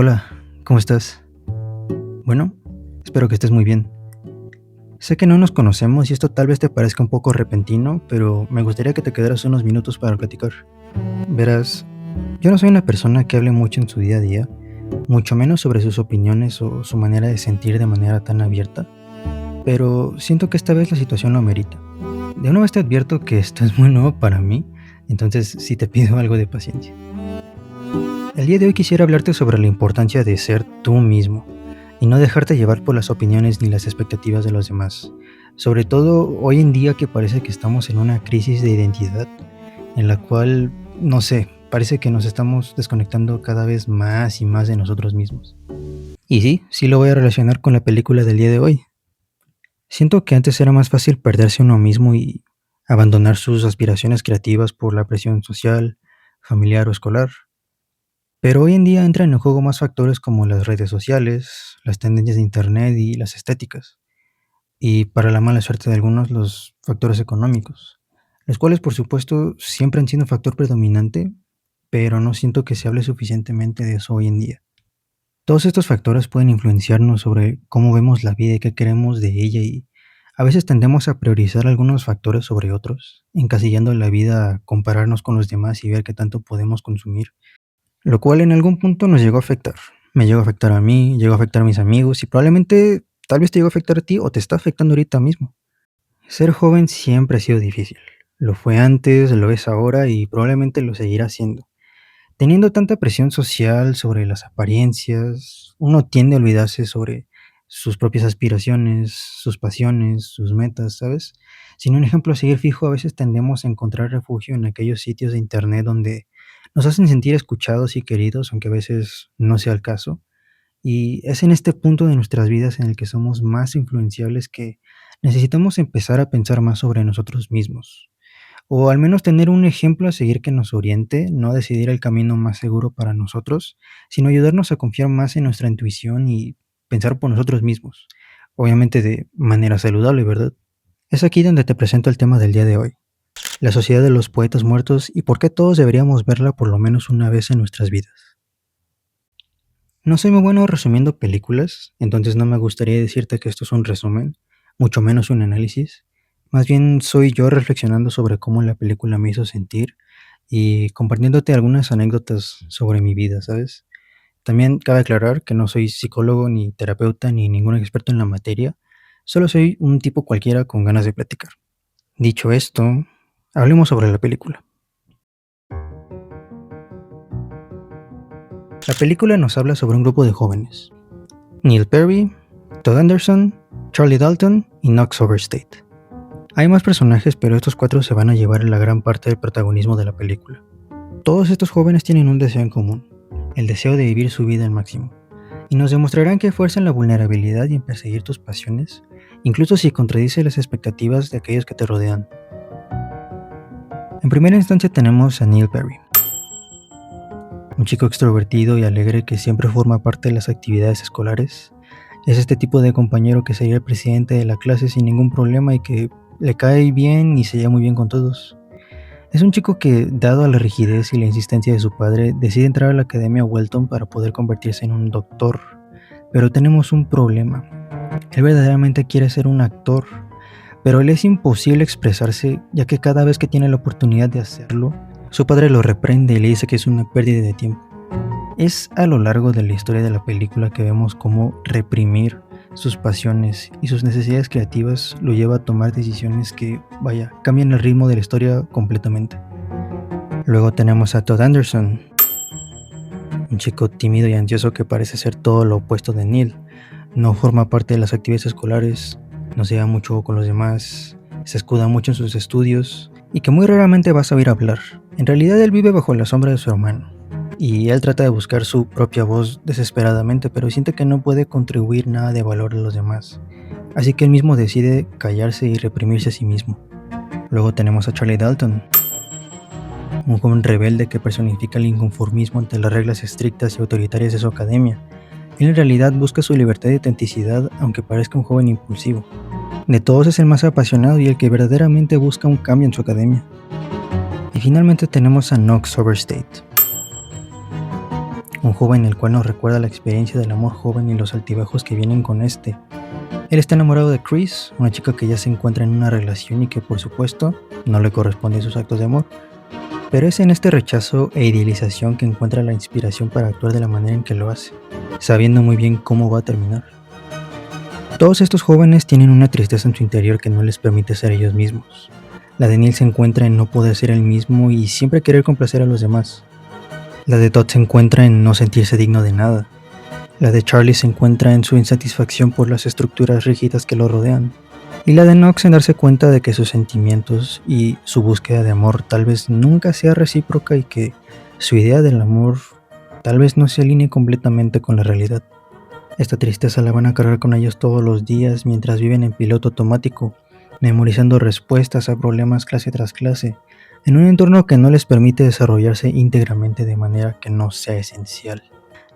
Hola, ¿cómo estás? Bueno, espero que estés muy bien. Sé que no nos conocemos y esto tal vez te parezca un poco repentino, pero me gustaría que te quedaras unos minutos para platicar. Verás, yo no soy una persona que hable mucho en su día a día, mucho menos sobre sus opiniones o su manera de sentir de manera tan abierta, pero siento que esta vez la situación lo amerita. De una vez te advierto que esto es muy nuevo para mí, entonces sí te pido algo de paciencia. El día de hoy quisiera hablarte sobre la importancia de ser tú mismo y no dejarte llevar por las opiniones ni las expectativas de los demás. Sobre todo hoy en día que parece que estamos en una crisis de identidad en la cual, no sé, parece que nos estamos desconectando cada vez más y más de nosotros mismos. Y sí lo voy a relacionar con la película del día de hoy. Siento que antes era más fácil perderse uno mismo y abandonar sus aspiraciones creativas por la presión social, familiar o escolar. Pero hoy en día entran en juego más factores como las redes sociales, las tendencias de internet y las estéticas. Y para la mala suerte de algunos, los factores económicos, los cuales por supuesto siempre han sido un factor predominante, pero no siento que se hable suficientemente de eso hoy en día. Todos estos factores pueden influenciarnos sobre cómo vemos la vida y qué queremos de ella y a veces tendemos a priorizar algunos factores sobre otros, encasillando la vida a compararnos con los demás y ver qué tanto podemos consumir, lo cual en algún punto nos llegó a afectar. Me llegó a afectar a mí, llegó a afectar a mis amigos y probablemente tal vez te llegó a afectar a ti o te está afectando ahorita mismo. Ser joven siempre ha sido difícil. Lo fue antes, lo es ahora y probablemente lo seguirá siendo. Teniendo tanta presión social sobre las apariencias, uno tiende a olvidarse sobre sus propias aspiraciones, sus pasiones, sus metas, ¿sabes? Sin un ejemplo a seguir fijo, a veces tendemos a encontrar refugio en aquellos sitios de internet donde nos hacen sentir escuchados y queridos, aunque a veces no sea el caso. Y es en este punto de nuestras vidas en el que somos más influenciables que necesitamos empezar a pensar más sobre nosotros mismos. O al menos tener un ejemplo a seguir que nos oriente, no decidir el camino más seguro para nosotros, sino ayudarnos a confiar más en nuestra intuición y pensar por nosotros mismos. Obviamente de manera saludable, ¿verdad? Es aquí donde te presento el tema del día de hoy, la sociedad de los poetas muertos y por qué todos deberíamos verla por lo menos una vez en nuestras vidas. No soy muy bueno resumiendo películas, entonces no me gustaría decirte que esto es un resumen, mucho menos un análisis. Más bien soy yo reflexionando sobre cómo la película me hizo sentir y compartiéndote algunas anécdotas sobre mi vida, ¿sabes? También cabe aclarar que no soy psicólogo ni terapeuta ni ningún experto en la materia, solo soy un tipo cualquiera con ganas de platicar. Dicho esto, hablemos sobre la película. La película nos habla sobre un grupo de jóvenes: Neil Perry, Todd Anderson, Charlie Dalton y Knox Overstate. Hay más personajes, pero estos cuatro se van a llevar la gran parte del protagonismo de la película. Todos estos jóvenes tienen un deseo en común, el deseo de vivir su vida al máximo, y nos demostrarán que fuerza en la vulnerabilidad y en perseguir tus pasiones, incluso si contradice las expectativas de aquellos que te rodean. En primera instancia tenemos a Neil Perry, un chico extrovertido y alegre que siempre forma parte de las actividades escolares. Es este tipo de compañero que sería el presidente de la clase sin ningún problema y que le cae bien y se lleva muy bien con todos. Es un chico que, dado a la rigidez y la insistencia de su padre, decide entrar a la Academia Welton para poder convertirse en un doctor. Pero tenemos un problema. Él verdaderamente quiere ser un actor, pero le es imposible expresarse, ya que cada vez que tiene la oportunidad de hacerlo, su padre lo reprende y le dice que es una pérdida de tiempo. Es a lo largo de la historia de la película que vemos cómo reprimir sus pasiones y sus necesidades creativas lo lleva a tomar decisiones que, vaya, cambian el ritmo de la historia completamente. Luego tenemos a Todd Anderson, un chico tímido y ansioso que parece ser todo lo opuesto de Neil. No forma parte de las actividades escolares, no se lleva mucho con los demás, se escuda mucho en sus estudios y que muy raramente vas a oír hablar. En realidad él vive bajo la sombra de su hermano y él trata de buscar su propia voz desesperadamente, pero siente que no puede contribuir nada de valor a los demás, así que él mismo decide callarse y reprimirse a sí mismo. Luego tenemos a Charlie Dalton, un joven rebelde que personifica el inconformismo ante las reglas estrictas y autoritarias de su academia. Él en realidad busca su libertad y autenticidad, aunque parezca un joven impulsivo. De todos es el más apasionado y el que verdaderamente busca un cambio en su academia. Y finalmente tenemos a Knox Overstate, un joven el cual nos recuerda la experiencia del amor joven y los altibajos que vienen con este. Él está enamorado de Chris, una chica que ya se encuentra en una relación y que por supuesto no le corresponden sus actos de amor, pero es en este rechazo e idealización que encuentra la inspiración para actuar de la manera en que lo hace, sabiendo muy bien cómo va a terminar. Todos estos jóvenes tienen una tristeza en su interior que no les permite ser ellos mismos. La de Neil se encuentra en no poder ser el mismo y siempre querer complacer a los demás. La de Todd se encuentra en no sentirse digno de nada. La de Charlie se encuentra en su insatisfacción por las estructuras rígidas que lo rodean. Y la de Knox en darse cuenta de que sus sentimientos y su búsqueda de amor tal vez nunca sea recíproca y que su idea del amor tal vez no se alinee completamente con la realidad. Esta tristeza la van a cargar con ellos todos los días mientras viven en piloto automático, memorizando respuestas a problemas clase tras clase, en un entorno que no les permite desarrollarse íntegramente de manera que no sea esencial,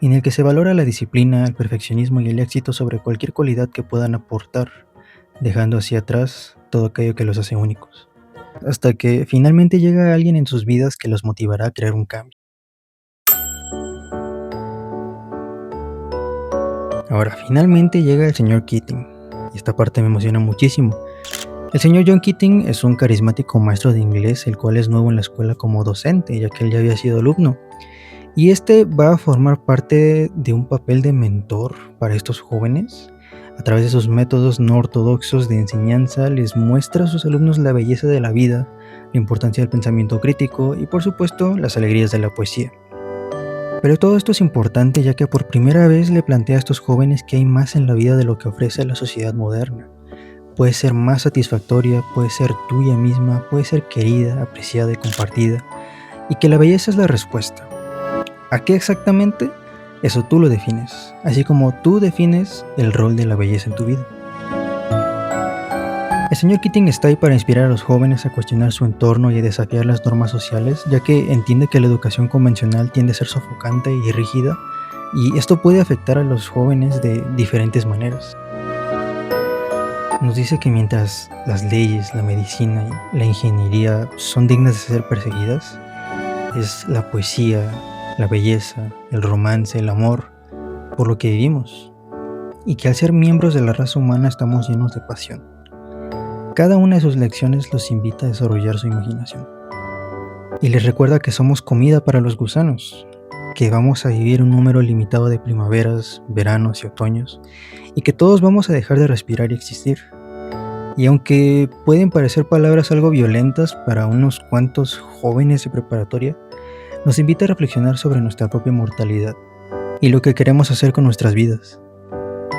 y en el que se valora la disciplina, el perfeccionismo y el éxito sobre cualquier cualidad que puedan aportar, dejando hacia atrás todo aquello que los hace únicos, hasta que finalmente llega alguien en sus vidas que los motivará a crear un cambio. Ahora, finalmente llega el señor Keating, y esta parte me emociona muchísimo. El señor John Keating es un carismático maestro de inglés, el cual es nuevo en la escuela como docente, ya que él ya había sido alumno. Y este va a formar parte de un papel de mentor para estos jóvenes. A través de sus métodos no ortodoxos de enseñanza, les muestra a sus alumnos la belleza de la vida, la importancia del pensamiento crítico y, por supuesto, las alegrías de la poesía. Pero todo esto es importante ya que por primera vez le plantea a estos jóvenes que hay más en la vida de lo que ofrece la sociedad moderna. Puede ser más satisfactoria, puede ser tuya misma, puede ser querida, apreciada y compartida, y que la belleza es la respuesta. ¿A qué exactamente? Eso tú lo defines, así como tú defines el rol de la belleza en tu vida. El señor Keating está ahí para inspirar a los jóvenes a cuestionar su entorno y a desafiar las normas sociales, ya que entiende que la educación convencional tiende a ser sofocante y rígida, y esto puede afectar a los jóvenes de diferentes maneras. Nos dice que mientras las leyes, la medicina y la ingeniería son dignas de ser perseguidas, es la poesía, la belleza, el romance, el amor, por lo que vivimos, y que al ser miembros de la raza humana estamos llenos de pasión. Cada una de sus lecciones los invita a desarrollar su imaginación, y les recuerda que somos comida para los gusanos, que vamos a vivir un número limitado de primaveras, veranos y otoños, y que todos vamos a dejar de respirar y existir. Y aunque pueden parecer palabras algo violentas para unos cuantos jóvenes de preparatoria, nos invita a reflexionar sobre nuestra propia mortalidad y lo que queremos hacer con nuestras vidas.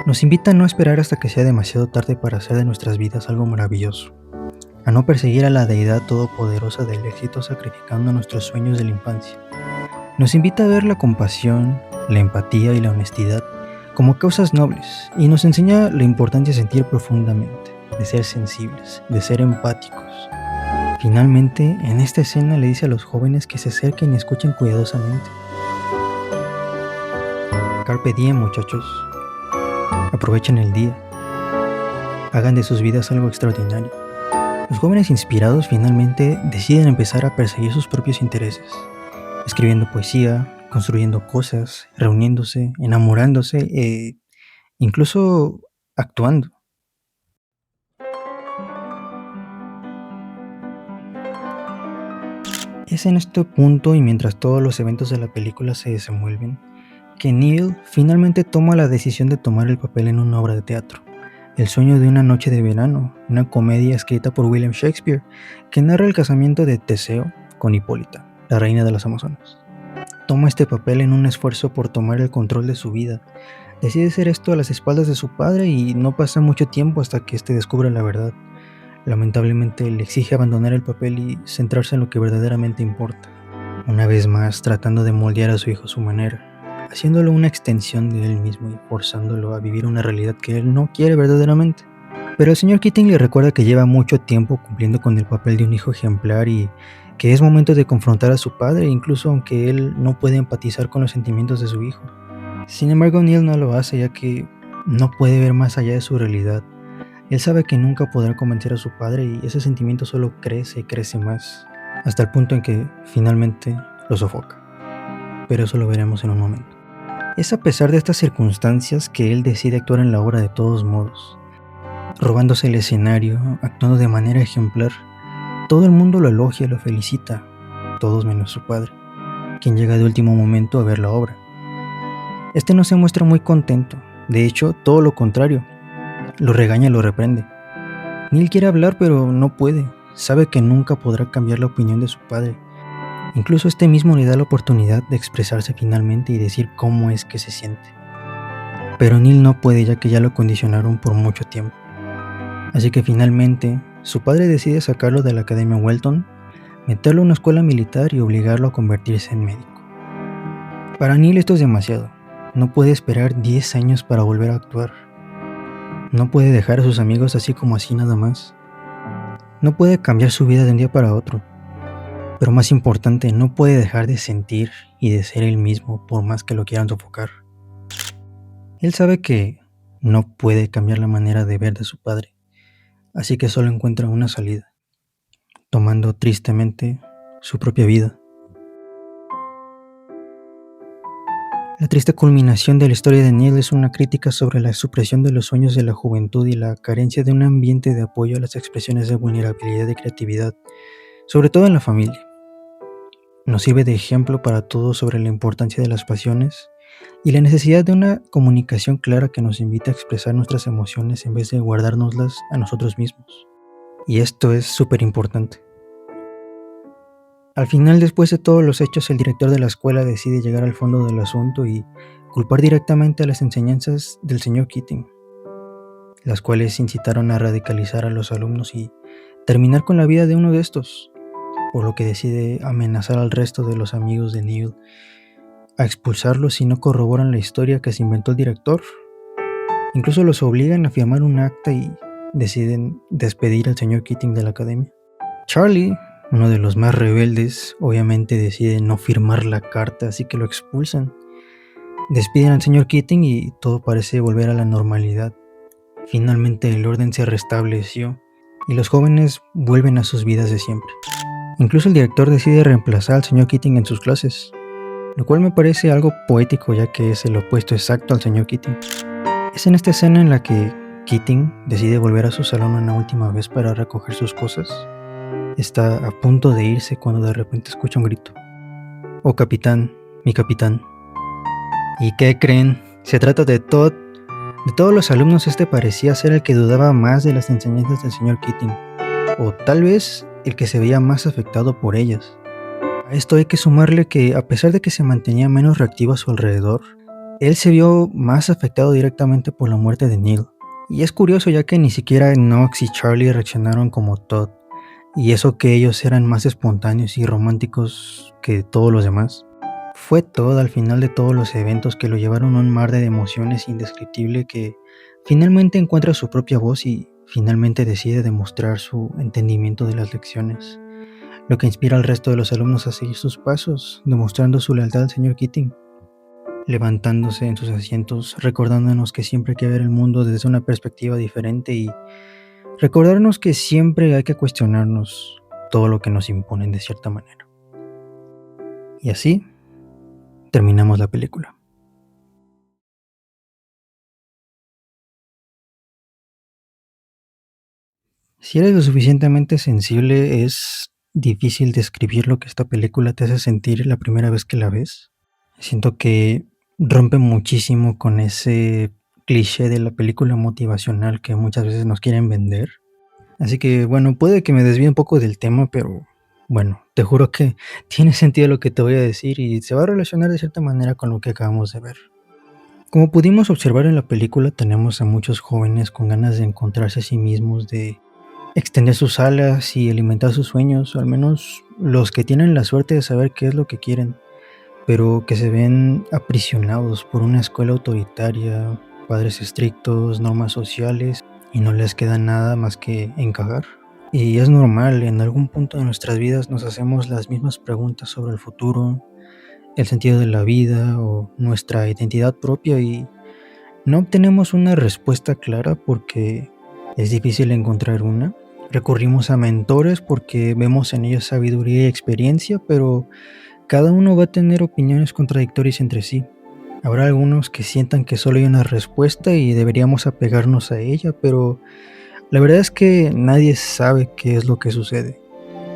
Nos invita a no esperar hasta que sea demasiado tarde para hacer de nuestras vidas algo maravilloso, a no perseguir a la deidad todopoderosa del éxito sacrificando nuestros sueños de la infancia. Nos invita a ver la compasión, la empatía y la honestidad como causas nobles y nos enseña la importancia de sentir profundamente, de ser sensibles, de ser empáticos. Finalmente, en esta escena le dice a los jóvenes que se acerquen y escuchen cuidadosamente. Carpe diem, muchachos. Aprovechen el día. Hagan de sus vidas algo extraordinario. Los jóvenes inspirados finalmente deciden empezar a perseguir sus propios intereses, escribiendo poesía, construyendo cosas, reuniéndose, enamorándose e incluso actuando. Es en este punto y mientras todos los eventos de la película se desenvuelven, que Neil finalmente toma la decisión de tomar el papel en una obra de teatro, El sueño de una noche de verano, una comedia escrita por William Shakespeare, que narra el casamiento de Teseo con Hipólita, la reina de las Amazonas. Toma este papel en un esfuerzo por tomar el control de su vida. Decide hacer esto a las espaldas de su padre y no pasa mucho tiempo hasta que éste descubre la verdad. Lamentablemente le exige abandonar el papel y centrarse en lo que verdaderamente importa. Una vez más tratando de moldear a su hijo a su manera, haciéndolo una extensión de él mismo y forzándolo a vivir una realidad que él no quiere verdaderamente. Pero el señor Keating le recuerda que lleva mucho tiempo cumpliendo con el papel de un hijo ejemplar y que es momento de confrontar a su padre, incluso aunque él no puede empatizar con los sentimientos de su hijo. Sin embargo, Neil no lo hace ya que no puede ver más allá de su realidad. Él sabe que nunca podrá convencer a su padre y ese sentimiento solo crece y crece más, hasta el punto en que finalmente lo sofoca. Pero eso lo veremos en un momento. Es a pesar de estas circunstancias que él decide actuar en la obra de todos modos, robándose el escenario, actuando de manera ejemplar. Todo el mundo lo elogia, lo felicita, todos menos su padre, quien llega de último momento a ver la obra. Este no se muestra muy contento, de hecho, todo lo contrario, lo regaña y lo reprende. Neil quiere hablar, pero no puede, sabe que nunca podrá cambiar la opinión de su padre. Incluso este mismo le da la oportunidad de expresarse finalmente y decir cómo es que se siente. Pero Neil no puede, ya que ya lo condicionaron por mucho tiempo. Así que finalmente, su padre decide sacarlo de la Academia Welton, meterlo a una escuela militar y obligarlo a convertirse en médico. Para Neil esto es demasiado. No puede esperar 10 años para volver a actuar. No puede dejar a sus amigos así como así nada más. No puede cambiar su vida de un día para otro. Pero más importante, no puede dejar de sentir y de ser él mismo por más que lo quieran sofocar. Él sabe que no puede cambiar la manera de ver de su padre, así que solo encuentra una salida, tomando tristemente su propia vida. La triste culminación de la historia de Neil es una crítica sobre la supresión de los sueños de la juventud y la carencia de un ambiente de apoyo a las expresiones de vulnerabilidad y creatividad, sobre todo en la familia. Nos sirve de ejemplo para todos sobre la importancia de las pasiones y la necesidad de una comunicación clara que nos invita a expresar nuestras emociones en vez de guardárnoslas a nosotros mismos. Y esto es súper importante. Al final, después de todos los hechos, el director de la escuela decide llegar al fondo del asunto y culpar directamente a las enseñanzas del señor Keating, las cuales incitaron a radicalizar a los alumnos y terminar con la vida de uno de estos, por lo que decide amenazar al resto de los amigos de Neil a expulsarlos si no corroboran la historia que se inventó el director. Incluso los obligan a firmar un acta y deciden despedir al señor Keating de la academia. Charlie, uno de los más rebeldes, obviamente decide no firmar la carta, así que lo expulsan. Despiden al señor Keating y todo parece volver a la normalidad. Finalmente el orden se restableció y los jóvenes vuelven a sus vidas de siempre. Incluso el director decide reemplazar al señor Keating en sus clases, lo cual me parece algo poético, ya que es el opuesto exacto al señor Keating. Es en esta escena en la que Keating decide volver a su salón una última vez para recoger sus cosas. Está a punto de irse cuando de repente escucha un grito. «Oh, capitán, mi capitán». ¿Y qué creen? Se trata de Todd. De todos los alumnos, este parecía ser el que dudaba más de las enseñanzas del señor Keating, o tal vez el que se veía más afectado por ellas. A esto hay que sumarle que, a pesar de que se mantenía menos reactivo a su alrededor, él se vio más afectado directamente por la muerte de Neil. Y es curioso, ya que ni siquiera Knox y Charlie reaccionaron como Todd, y eso que ellos eran más espontáneos y románticos que todos los demás. Fue Todd al final de todos los eventos que lo llevaron a un mar de emociones indescriptible que finalmente encuentra su propia voz y finalmente decide demostrar su entendimiento de las lecciones, lo que inspira al resto de los alumnos a seguir sus pasos, demostrando su lealtad al señor Keating, levantándose en sus asientos, recordándonos que siempre hay que ver el mundo desde una perspectiva diferente y recordarnos que siempre hay que cuestionarnos todo lo que nos imponen de cierta manera. Y así terminamos la película. Si eres lo suficientemente sensible, es difícil describir lo que esta película te hace sentir la primera vez que la ves. Siento que rompe muchísimo con ese cliché de la película motivacional que muchas veces nos quieren vender. Así que bueno, puede que me desvíe un poco del tema, pero bueno, te juro que tiene sentido lo que te voy a decir y se va a relacionar de cierta manera con lo que acabamos de ver. Como pudimos observar en la película, tenemos a muchos jóvenes con ganas de encontrarse a sí mismos, de extender sus alas y alimentar sus sueños, o al menos los que tienen la suerte de saber qué es lo que quieren, pero que se ven aprisionados por una escuela autoritaria, padres estrictos, normas sociales, y no les queda nada más que encajar. Y es normal, en algún punto de nuestras vidas nos hacemos las mismas preguntas sobre el futuro, el sentido de la vida o nuestra identidad propia y no obtenemos una respuesta clara porque es difícil encontrar una. Recurrimos a mentores porque vemos en ellos sabiduría y experiencia, pero cada uno va a tener opiniones contradictorias entre sí. Habrá algunos que sientan que solo hay una respuesta y deberíamos apegarnos a ella, pero la verdad es que nadie sabe qué es lo que sucede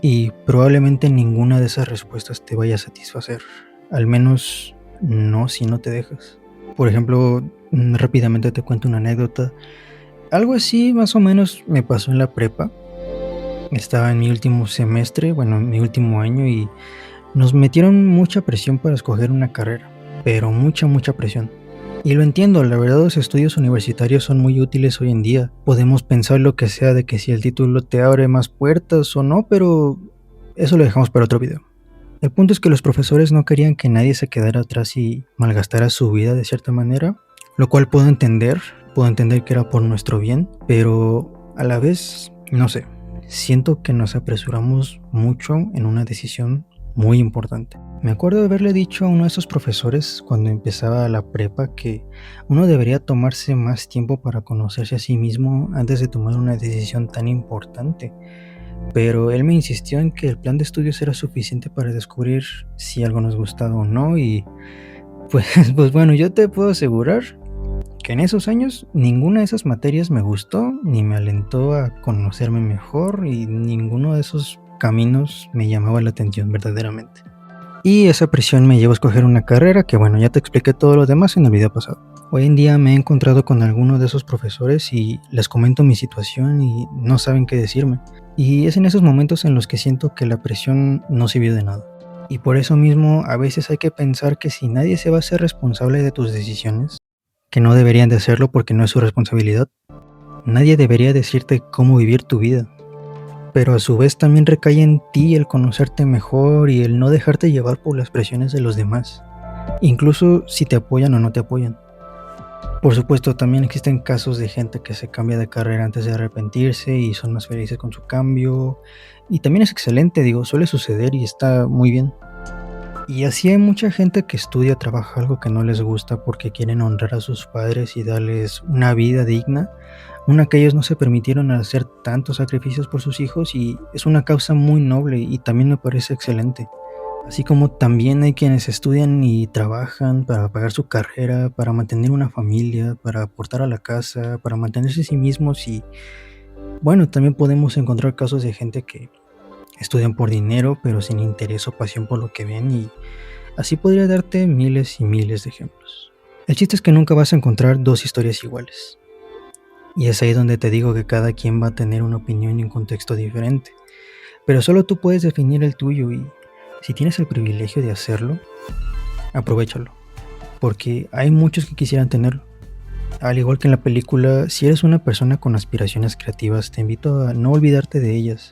y probablemente ninguna de esas respuestas te vaya a satisfacer, al menos no si no te dejas. Por ejemplo, rápidamente te cuento una anécdota. Algo así más o menos me pasó en la prepa. Estaba en mi último semestre, bueno, en mi último año y nos metieron mucha presión para escoger una carrera, pero mucha presión. Y lo entiendo, la verdad los estudios universitarios son muy útiles hoy en día. Podemos pensar lo que sea de que si el título te abre más puertas o no, pero eso lo dejamos para otro video. El punto es que los profesores no querían que nadie se quedara atrás y malgastara su vida de cierta manera, lo cual puedo entender que era por nuestro bien, pero a la vez, no sé, siento que nos apresuramos mucho en una decisión muy importante. Me acuerdo de haberle dicho a uno de esos profesores cuando empezaba la prepa que uno debería tomarse más tiempo para conocerse a sí mismo antes de tomar una decisión tan importante. Pero él me insistió en que el plan de estudios era suficiente para descubrir si algo nos gustaba o no y pues, pues bueno, yo te puedo asegurar que en esos años ninguna de esas materias me gustó ni me alentó a conocerme mejor y ninguno de esos caminos me llamaba la atención verdaderamente. Y esa presión me llevó a escoger una carrera que bueno, ya te expliqué todo lo demás en el video pasado. Hoy en día me he encontrado con algunos de esos profesores y les comento mi situación y no saben qué decirme. Y es en esos momentos en los que siento que la presión no sirvió de nada. Y por eso mismo a veces hay que pensar que si nadie se va a hacer responsable de tus decisiones, que no deberían de hacerlo porque no es su responsabilidad, nadie debería decirte cómo vivir tu vida. Pero a su vez también recae en ti el conocerte mejor y el no dejarte llevar por las presiones de los demás, incluso si te apoyan o no te apoyan. Por supuesto, también existen casos de gente que se cambia de carrera antes de arrepentirse y son más felices con su cambio. Y también es excelente, digo, suele suceder y está muy bien. Y así hay mucha gente que estudia, trabaja algo que no les gusta porque quieren honrar a sus padres y darles una vida digna, una que ellos no se permitieron al hacer tantos sacrificios por sus hijos y es una causa muy noble y también me parece excelente. Así como también hay quienes estudian y trabajan para pagar su carrera, para mantener una familia, para aportar a la casa, para mantenerse a sí mismos y bueno, también podemos encontrar casos de gente que estudian por dinero, pero sin interés o pasión por lo que ven y así podría darte miles y miles de ejemplos. El chiste es que nunca vas a encontrar dos historias iguales. Y es ahí donde te digo que cada quien va a tener una opinión y un contexto diferente. Pero solo tú puedes definir el tuyo y si tienes el privilegio de hacerlo, aprovéchalo. Porque hay muchos que quisieran tenerlo. Al igual que en la película, si eres una persona con aspiraciones creativas, te invito a no olvidarte de ellas.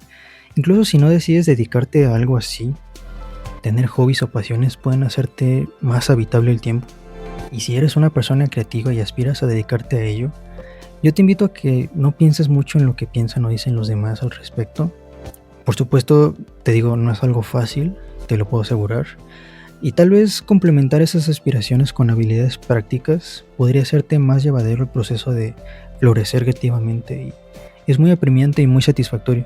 Incluso si no decides dedicarte a algo así, tener hobbies o pasiones pueden hacerte más habitable el tiempo. Y si eres una persona creativa y aspiras a dedicarte a ello, yo te invito a que no pienses mucho en lo que piensan o dicen los demás al respecto. Por supuesto, te digo, no es algo fácil, te lo puedo asegurar. Y tal vez complementar esas aspiraciones con habilidades prácticas podría hacerte más llevadero el proceso de florecer creativamente y es muy apremiante y muy satisfactorio.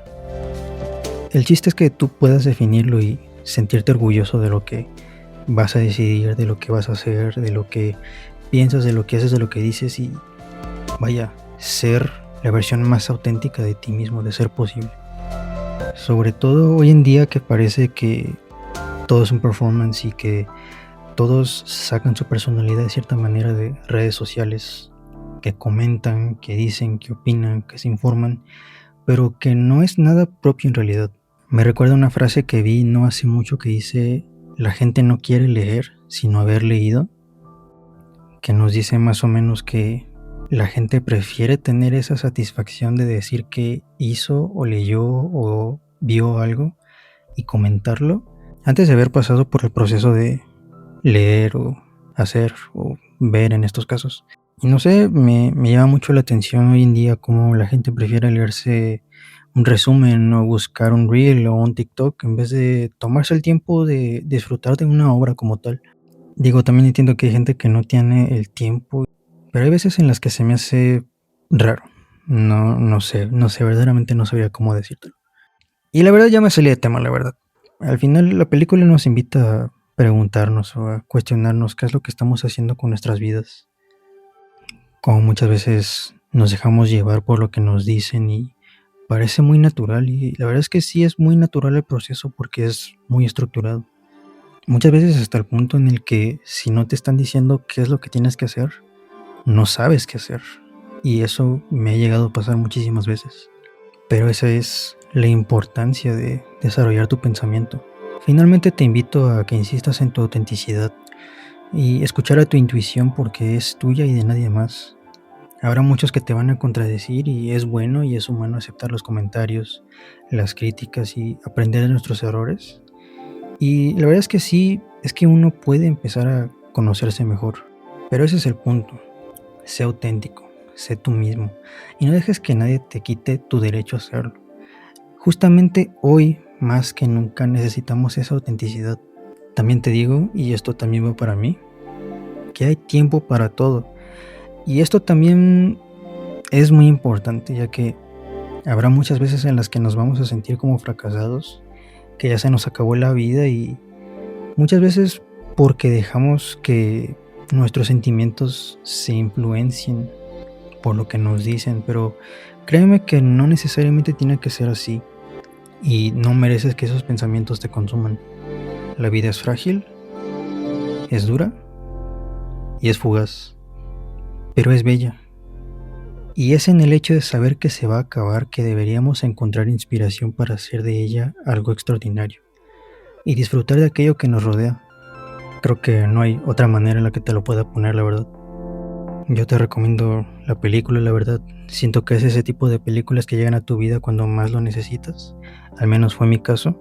El chiste es que tú puedas definirlo y sentirte orgulloso de lo que vas a decidir, de lo que vas a hacer, de lo que piensas, de lo que haces, de lo que dices y vaya, ser la versión más auténtica de ti mismo, de ser posible. Sobre todo hoy en día que parece que todo es un performance y que todos sacan su personalidad de cierta manera de redes sociales, que comentan, que dicen, que opinan, que se informan, pero que no es nada propio en realidad. Me recuerda una frase que vi no hace mucho que dice, la gente no quiere leer, sino haber leído, que nos dice más o menos que la gente prefiere tener esa satisfacción de decir que hizo o leyó o vio algo y comentarlo antes de haber pasado por el proceso de leer o hacer o ver en estos casos. Y no sé, me llama mucho la atención hoy en día cómo la gente prefiere leerse un resumen o buscar un reel o un TikTok en vez de tomarse el tiempo de disfrutar de una obra como tal. Digo, también entiendo que hay gente que no tiene el tiempo, pero hay veces en las que se me hace raro. No sé, verdaderamente no sabría cómo decírtelo. Y la verdad ya me salí de tema, la verdad. Al final la película nos invita preguntarnos o a cuestionarnos qué es lo que estamos haciendo con nuestras vidas. Como muchas veces nos dejamos llevar por lo que nos dicen y parece muy natural, y la verdad es que sí es muy natural el proceso porque es muy estructurado. Muchas veces hasta el punto en el que si no te están diciendo qué es lo que tienes que hacer, no sabes qué hacer. Y eso me ha llegado a pasar muchísimas veces. Pero esa es la importancia de desarrollar tu pensamiento. Finalmente te invito a que insistas en tu autenticidad y escuchar a tu intuición porque es tuya y de nadie más. Habrá muchos que te van a contradecir y es bueno y es humano aceptar los comentarios, las críticas y aprender de nuestros errores. Y la verdad es que sí, es que uno puede empezar a conocerse mejor. Pero ese es el punto. Sé auténtico, sé tú mismo y no dejes que nadie te quite tu derecho a hacerlo. Justamente hoy, más que nunca, necesitamos esa autenticidad. También te digo, y esto también va para mí, que hay tiempo para todo. Y esto también es muy importante, ya que habrá muchas veces en las que nos vamos a sentir como fracasados, que ya se nos acabó la vida y muchas veces porque dejamos que nuestros sentimientos se influencien por lo que nos dicen, pero créeme que no necesariamente tiene que ser así y no mereces que esos pensamientos te consuman. La vida es frágil, es dura y es fugaz, pero es bella. Y es en el hecho de saber que se va a acabar que deberíamos encontrar inspiración para hacer de ella algo extraordinario y disfrutar de aquello que nos rodea. Creo que no hay otra manera en la que te lo pueda poner, la verdad. Yo te recomiendo la película, la verdad. Siento que es ese tipo de películas que llegan a tu vida cuando más lo necesitas. Al menos fue mi caso.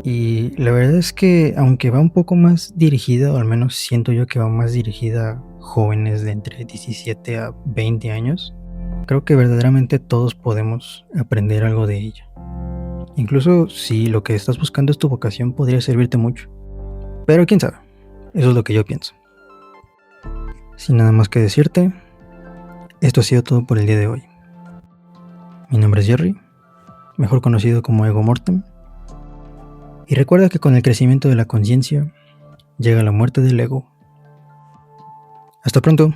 Y la verdad es que aunque va un poco más dirigida, o al menos siento yo que va más dirigida a jóvenes de entre 17 a 20 años, creo que verdaderamente todos podemos aprender algo de ella. Incluso si lo que estás buscando es tu vocación, podría servirte mucho. Pero quién sabe, eso es lo que yo pienso. Sin nada más que decirte, esto ha sido todo por el día de hoy. Mi nombre es Jerry, mejor conocido como Ego Mortem, y recuerda que con el crecimiento de la conciencia llega la muerte del ego. Hasta pronto.